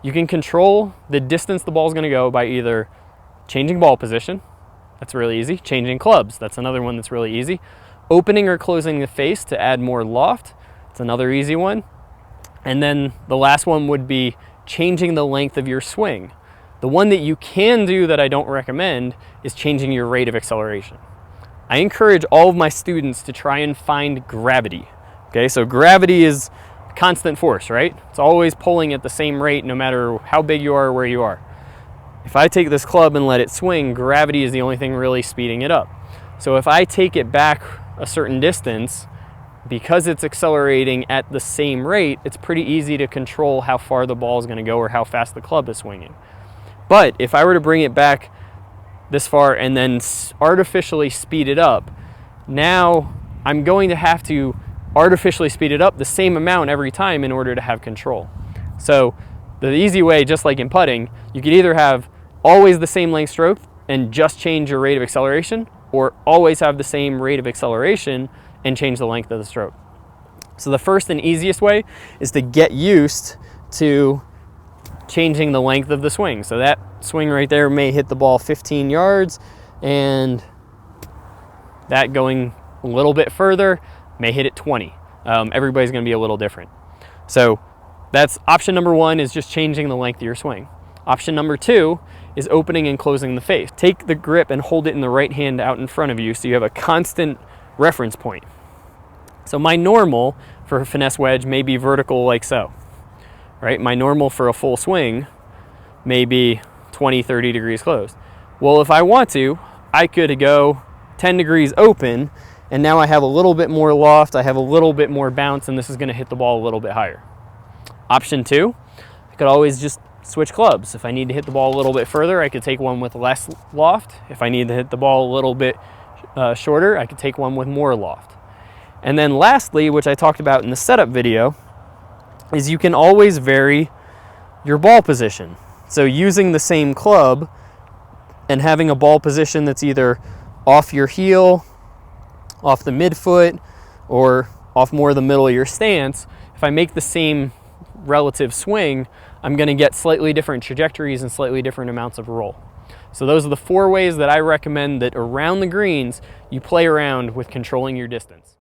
You can control the distance the ball is going to go by either changing ball position, that's really easy, changing clubs, that's another one that's really easy, opening or closing the face to add more loft, it's another easy one, and then the last one would be changing the length of your swing. The one that you can do that I don't recommend is changing your rate of acceleration. I encourage all of my students to try and find gravity. Okay, so gravity is constant force, right? It's always pulling at the same rate no matter how big you are or where you are. If I take this club and let it swing, gravity is the only thing really speeding it up. So if I take it back a certain distance, because it's accelerating at the same rate, it's pretty easy to control how far the ball is going to go or how fast the club is swinging. But if I were to bring it back this far and then artificially speed it up, now I'm going to have to artificially speed it up the same amount every time in order to have control. So the easy way, just like in putting, you could either have always the same length stroke and just change your rate of acceleration, or always have the same rate of acceleration and change the length of the stroke. So the first and easiest way is to get used to changing the length of the swing. So that swing right there may hit the ball 15 yards, and that going a little bit further may hit it 20. Everybody's going to be a little different. So that's option number one, is just changing the length of your swing. Option number two is opening and closing the face. Take the grip and hold it in the right hand out in front of you so you have a constant reference point. So my normal for a finesse wedge may be vertical like so, right? My normal for a full swing may be 20, 30 degrees closed. Well, if I want to, I could go 10 degrees open, and now I have a little bit more loft, I have a little bit more bounce, and this is going to hit the ball a little bit higher. Option two, I could always just switch clubs. If I need to hit the ball a little bit further, I could take one with less loft. If I need to hit the ball a little bit shorter, I could take one with more loft. And then lastly, which I talked about in the setup video, is you can always vary your ball position. So using the same club and having a ball position that's either off your heel, off the midfoot, or off more of the middle of your stance, if I make the same relative swing, I'm going to get slightly different trajectories and slightly different amounts of roll. So those are the 4 ways that I recommend that around the greens you play around with controlling your distance.